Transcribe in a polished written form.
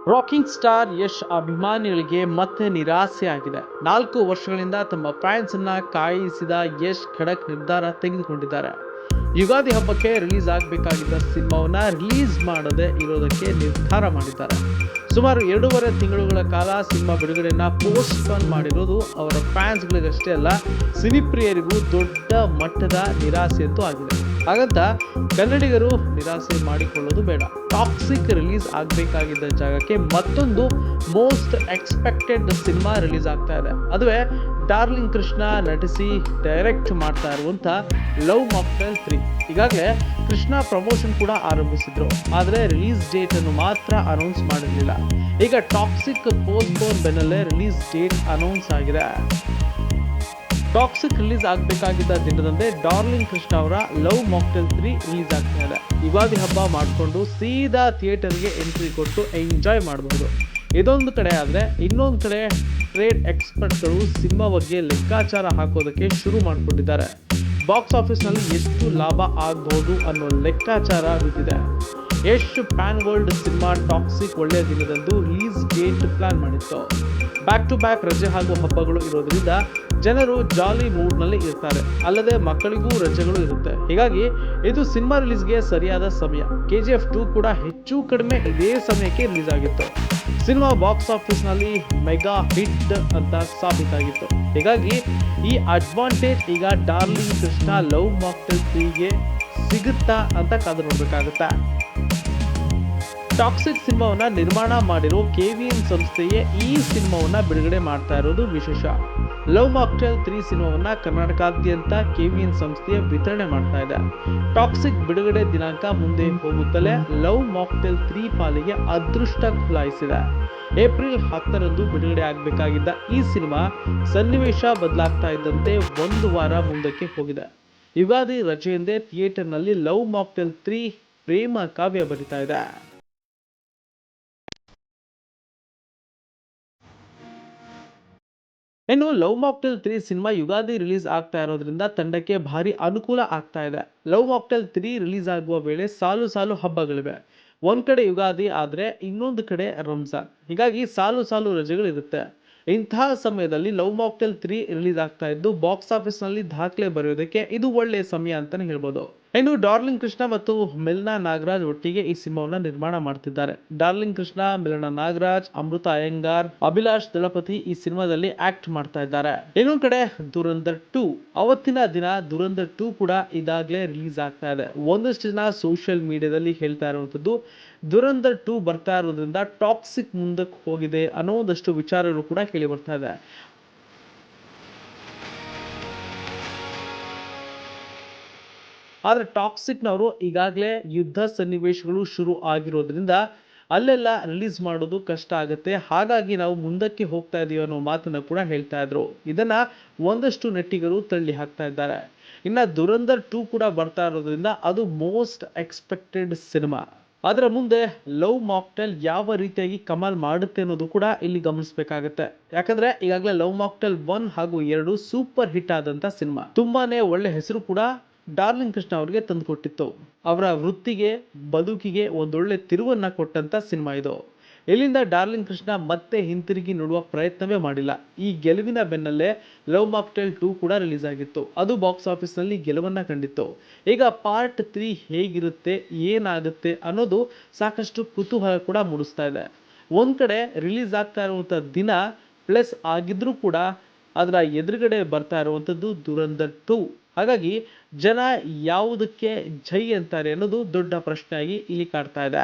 Rocking star Yash ಅಭಿಮಾನಿಗಳಿಗೆ ಮತ್ತೆ ನಿರಾಸೆಯಾಗಿದೆ. 4 ವರ್ಷಗಳಿಂದ ತಮ್ಮ ಫ್ಯಾನ್ಸ್ ಅನ್ನ ಕಾಯಿಸಿದ ಯಶ್ ಖಡಕ್ ನಿರ್ಧಾರ ತೆಗೆದುಕೊಂಡಿದ್ದಾರೆ. ಯುಗಾದಿ ಹಬ್ಬಕ್ಕೆ ರಿಲೀಸ್ ಆಗಬೇಕಾಗಿದ್ದ ಸಿನಿಮಾವನ್ನ ರಿಲೀಸ್ ಮಾಡದೆ ಇರೋದಕ್ಕೆ ನಿರ್ಧಾರ ಮಾಡಿದ್ದಾರೆ. ಸುಮಾರು 2.5 ತಿಂಗಳುಗಳ ಕಾಲ ಸಿನಿಮಾ ಬಿಡುಗಡೆಯನ್ನ ಪೋಸ್ಟ್ಪೋನ್ ಮಾಡಿರೋದು ಅವರ ಫ್ಯಾನ್ಸ್ಗಳಿಗಷ್ಟೇ ಅಲ್ಲ, ಸಿನಿಪ್ರಿಯರಿಗೂ ದೊಡ್ಡ ಮಟ್ಟದ ನಿರಾಸೆಯಂತೂ ಆಗಿದೆ. ಹಾಗಂತ ಕನ್ನಡಿಗರು ನಿರಾಸೆ ಮಾಡಿಕೊಳ್ಳೋದು ಬೇಡ. ಟಾಕ್ಸಿಕ್ ರಿಲೀಸ್ ಆಗಬೇಕಾಗಿದ್ದ ಜಾಗಕ್ಕೆ ಮತ್ತೊಂದು ಮೋಸ್ಟ್ ಎಕ್ಸ್ಪೆಕ್ಟೆಡ್ ಸಿನಿಮಾ ರಿಲೀಸ್ ಆಗ್ತಾ ಇದೆ. ಅದುವೇ ಡಾರ್ಲಿಂಗ್ ಕೃಷ್ಣ ನಟಿಸಿ ಡೈರೆಕ್ಟ್ ಮಾಡ್ತಾ ಇರುವಂತ ಲವ್ ಮಾಕ್ಟೇಲ್ 3. ಈಗಾಗಲೇ ಕೃಷ್ಣ ಪ್ರಮೋಷನ್ ಕೂಡ ಆರಂಭಿಸಿದ್ರು, ಆದರೆ ರಿಲೀಸ್ ಡೇಟ್ ಅನ್ನು ಮಾತ್ರ ಅನೌನ್ಸ್ ಮಾಡಿರಲಿಲ್ಲ. ಈಗ ಟಾಕ್ಸಿಕ್ ಪೋಸ್ಟ್ಪೋನ್ ಬೆನ್ನಲ್ಲೇ ರಿಲೀಸ್ ಡೇಟ್ ಅನೌನ್ಸ್ ಆಗಿದೆ. ಟಾಕ್ಸಿಕ್ ರಿಲೀಸ್ ಆಗಬೇಕಾಗಿದ್ದ ದಿನದಂದೇ ಡಾರ್ಲಿಂಗ್ ಕೃಷ್ಣ ಅವರ ಲವ್ ಮಾಕ್ಟೇಲ್ 3 ರಿಲೀಸ್ ಆಗ್ತಾ ಇದೆ. ಯುಗಾದಿ ಹಬ್ಬ ಮಾಡಿಕೊಂಡು ಸೀದಾ ಥಿಯೇಟರ್ಗೆ ಎಂಟ್ರಿ ಕೊಟ್ಟು ಎಂಜಾಯ್ ಮಾಡಬಹುದು. ಇದೊಂದು ಕಡೆ ಆದರೆ ಇನ್ನೊಂದು ಕಡೆ ಟ್ರೇಡ್ ಎಕ್ಸ್ಪರ್ಟ್ಗಳು ಸಿನಿಮಾ ಬಗ್ಗೆ ಲೆಕ್ಕಾಚಾರ ಹಾಕೋದಕ್ಕೆ ಶುರು ಮಾಡಿಕೊಂಡಿದ್ದಾರೆ. ಬಾಕ್ಸ್ ಆಫೀಸ್ನಲ್ಲಿ ಎಷ್ಟು ಲಾಭ ಆಗಬಹುದು ಅನ್ನೋ ಲೆಕ್ಕಾಚಾರ ಬಿದ್ದಿದೆ. Yash PAN world cinema toxic ಒಳ್ಳೆಯ ದಿನದಂದು ರಿಲೀಸ್ ಡೇಟ್ ಪ್ಲಾನ್ ಮಾಡಿತ್ತು. ಬ್ಯಾಕ್ ಟು ಬ್ಯಾಕ್ ರಜೆ ಹಾಗೂ ಹಬ್ಬಗಳು ಇರೋದ್ರಿಂದ ಜನರು ಜಾಲಿ ಮೂಡ್ನಲ್ಲಿ ಇರ್ತಾರೆ. ಅಲ್ಲದೆ ಮಕ್ಕಳಿಗೂ ರಜೆಗಳು ಇರುತ್ತೆ. ಹೀಗಾಗಿ ಇದು ಸಿನಿಮಾ ರಿಲೀಸ್ಗೆ ಸರಿಯಾದ ಸಮಯ. KGF 2 ಕೂಡ ಹೆಚ್ಚು ಕಡಿಮೆ ಇದೇ ಸಮಯಕ್ಕೆ ರಿಲೀಸ್ ಆಗಿತ್ತು. ಸಿನಿಮಾ ಬಾಕ್ಸ್ ಆಫೀಸ್ನಲ್ಲಿ ಮೆಗಾ ಹಿಟ್ ಅಂತ ಸಾಬೀತಾಗಿತ್ತು. ಹೀಗಾಗಿ ಈ ಅಡ್ವಾಂಟೇಜ್ ಈಗ ಡಾರ್ಲಿಂಗ್ ಕೃಷ್ಣ ಲವ್ ಮಾಕ್ಟೇಲ್ 3ಗೆ ಸಿಗುತ್ತಾ ಅಂತ ಕಾದು ನೋಡಬೇಕಾಗುತ್ತೆ. ಟಾಕ್ಸಿಕ್ ಸಿನಿಮಾವನ್ನ ನಿರ್ಮಾಣ ಮಾಡಿರೋ KVN ಸಂಸ್ಥೆಯೇ ಈ ಸಿನಿಮಾವನ್ನ ಬಿಡುಗಡೆ ಮಾಡ್ತಾ ಇರೋದು ವಿಶೇಷ. ಲವ್ ಮಾಕ್ಟೇಲ್ 3 ಸಿನಿಮಾವನ್ನ ಕರ್ನಾಟಕಾದ್ಯಂತ KVN ಸಂಸ್ಥೆಯ ವಿತರಣೆ ಮಾಡ್ತಾ ಇದೆ. ಟಾಕ್ಸಿಕ್ ಬಿಡುಗಡೆ ದಿನಾಂಕ ಮುಂದೆ ಹೋಗುತ್ತಲೇ ಲವ್ ಮಾಕ್ಟೇಲ್ 3 ಪಾಲಿಗೆ ಅದೃಷ್ಟ ಖುಲಾಯಿಸಿದೆ. ಏಪ್ರಿಲ್ 10ರಂದು ಬಿಡುಗಡೆ ಆಗಬೇಕಾಗಿದ್ದ ಈ ಸಿನಿಮಾ ಸನ್ನಿವೇಶ ಬದಲಾಗ್ತಾ ಇದ್ದಂತೆ ಒಂದು ವಾರ ಮುಂದಕ್ಕೆ ಹೋಗಿದೆ. ಯುಗಾದಿ ರಜೆಯಿಂದೇ ಥಿಯೇಟರ್ನಲ್ಲಿ ಲವ್ ಮಾಕ್ಟೇಲ್ 3 ಪ್ರೇಮ ಕಾವ್ಯ ಬರಿತಾ ಇದೆ. ಇನ್ನು love mocktail 3 cinema Ugadi release ಆಗ್ತಾ ಇರೋದ್ರಿಂದ ತಂಡಕ್ಕೆ ಭಾರಿ ಅನುಕೂಲ ಆಗ್ತಾ ಇದೆ. ಲವ್ ಮಾಕ್ಟೇಲ್ 3 ರಿಲೀಸ್ ಆಗುವ ವೇಳೆ ಸಾಲು ಸಾಲು ಹಬ್ಬಗಳಿವೆ. ಒಂದ್ ಕಡೆ ಯುಗಾದಿ ಆದ್ರೆ ಇನ್ನೊಂದು ಕಡೆ ರಂಜಾನ್. ಹೀಗಾಗಿ ಸಾಲು ಸಾಲು ರಜೆಗಳಿರುತ್ತೆ. ಇಂತಹ ಸಮಯದಲ್ಲಿ ಲವ್ ಮಾಕ್ಟೇಲ್ 3 ರಿಲೀಸ್ ಆಗ್ತಾ ಇದ್ದು ಬಾಕ್ಸ್ ಆಫೀಸ್ ನಲ್ಲಿ ದಾಖಲೆ ಬರೆಯೋದಕ್ಕೆ ಇದು ಒಳ್ಳೆಯ ಸಮಯ ಅಂತಾನೆ ಹೇಳ್ಬೋದು. ಇನ್ನು ಡಾರ್ಲಿಂಗ್ ಕೃಷ್ಣ ಮತ್ತು ಮಿಲ್ನಾ ನಾಗರಾಜ್ ಒಟ್ಟಿಗೆ ಈ ಸಿನಿಮಾವನ್ನ ನಿರ್ಮಾಣ ಮಾಡ್ತಿದ್ದಾರೆ. ಡಾರ್ಲಿಂಗ್ ಕೃಷ್ಣ, ಮಿಲ್ನಾ ನಾಗರಾಜ್, ಅಮೃತ ಅಯ್ಯಂಗಾರ್, ಅಭಿಲಾಷ್ ದಳಪತಿ ಈ ಸಿನಿಮಾದಲ್ಲಿ ಆಕ್ಟ್ ಮಾಡ್ತಾ ಇದ್ದಾರೆ. ಇನ್ನೊಂದು ಕಡೆ ದುರಂಧರ್ 2 ಅವತ್ತಿನ ದಿನ ದುರಂಧರ್ 2 ಕೂಡ ಇದಾಗಲೇ ರಿಲೀಸ್ ಆಗ್ತಾ ಇದೆ. ಒಂದಷ್ಟು ಜನ ಸೋಷಿಯಲ್ ಮೀಡಿಯಾದಲ್ಲಿ ಹೇಳ್ತಾ ಇರುವಂತದ್ದು ದುರಂಧರ್ 2 ಬರ್ತಾ ಇರೋದ್ರಿಂದ ಟಾಕ್ಸಿಕ್ ಮುಂದಕ್ಕೆ ಹೋಗಿದೆ ಅನ್ನೋ ಒಂದಷ್ಟು ವಿಚಾರಗಳು ಕೂಡ ಕೇಳಿ ಬರ್ತಾ ಇದೆ. ಆದ್ರೆ ಟಾಕ್ಸಿಕ್ನವರು ಈಗಾಗಲೇ ಯುದ್ಧ ಸನ್ನಿವೇಶಗಳು ಶುರು ಆಗಿರೋದ್ರಿಂದ ಅಲ್ಲೆಲ್ಲ ರಿಲೀಸ್ ಮಾಡೋದು ಕಷ್ಟ ಆಗುತ್ತೆ. ಹಾಗಾಗಿ ನಾವು ಮುಂದಕ್ಕೆ ಹೋಗ್ತಾ ಇದೀವಿ ಅನ್ನೋ ಮಾತನ್ನ ಕೂಡ ಹೇಳ್ತಾ ಇದ್ರು. ಇದನ್ನ ಒಂದಷ್ಟು ನೆಟ್ಟಿಗರು ತಳ್ಳಿ ಹಾಕ್ತಾ ಇದ್ದಾರೆ. ಇನ್ನ ದುರಂಧರ್ 2 ಕೂಡ ಬರ್ತಾ ಇರೋದ್ರಿಂದ ಅದು ಮೋಸ್ಟ್ ಎಕ್ಸ್ಪೆಕ್ಟೆಡ್ ಸಿನಿಮಾ. ಅದರ ಮುಂದೆ ಲವ್ ಮಾಕ್ಟೇಲ್ ಯಾವ ರೀತಿಯಾಗಿ ಕಮಾಲ್ ಮಾಡುತ್ತೆ ಅನ್ನೋದು ಕೂಡ ಇಲ್ಲಿ ಗಮನಿಸಬೇಕಾಗತ್ತೆ. ಯಾಕಂದ್ರೆ ಈಗಾಗಲೇ ಲವ್ ಮಾಕ್ಟೇಲ್ 1 ಹಾಗೂ 2 ಸೂಪರ್ ಹಿಟ್ ಆದಂತ ಸಿನಿಮಾ. ತುಂಬಾನೇ ಒಳ್ಳೆ ಹೆಸರು ಕೂಡ ಡಾರ್ಲಿಂಗ್ ಕೃಷ್ಣ ಅವರಿಗೆ ತಂದುಕೊಟ್ಟಿತ್ತು. ಅವರ ವೃತ್ತಿಗೆ ಬದುಕಿಗೆ ಒಂದೊಳ್ಳೆ ತಿರುವನ್ನ ಕೊಟ್ಟಂತ ಸಿನಿಮಾ ಇದು. ಇಲ್ಲಿಂದ ಡಾರ್ಲಿಂಗ್ ಕೃಷ್ಣ ಮತ್ತೆ ಹಿಂತಿರುಗಿ ನೋಡುವ ಪ್ರಯತ್ನವೇ ಮಾಡಿಲ್ಲ. ಈ ಗೆಲುವಿನ ಬೆನ್ನಲ್ಲೇ ಲವ್ ಮಾಕ್ಟೇಲ್ 2 ಕೂಡ ರಿಲೀಸ್ ಆಗಿತ್ತು. ಅದು ಬಾಕ್ಸ್ ಆಫೀಸ್ ನಲ್ಲಿ ಗೆಲುವನ್ನ ಕಂಡಿತ್ತು. ಈಗ ಪಾರ್ಟ್ 3 ಹೇಗಿರುತ್ತೆ, ಏನಾಗುತ್ತೆ ಅನ್ನೋದು ಸಾಕಷ್ಟು ಕುತೂಹಲ ಕೂಡ ಮೂಡಿಸ್ತಾ ಇದೆ. ಒಂದ್ ಕಡೆ ರಿಲೀಸ್ ಆಗ್ತಾ ಇರುವಂತ ದಿನ ಪ್ಲಸ್ ಆಗಿದ್ರೂ ಕೂಡ ಅದರ ಎದುರುಗಡೆ ಬರ್ತಾ ಇರುವಂತದ್ದು ದುರಂಧರ್ 2. ಹಾಗಾಗಿ ಜನ ಯಾವುದಕ್ಕೆ ಜೈ ಅಂತಾರೆ ಅನ್ನೋದು ದೊಡ್ಡ ಪ್ರಶ್ನೆಯಾಗಿ ಇಲ್ಲಿ ಕಾಡ್ತಾ ಇದೆ.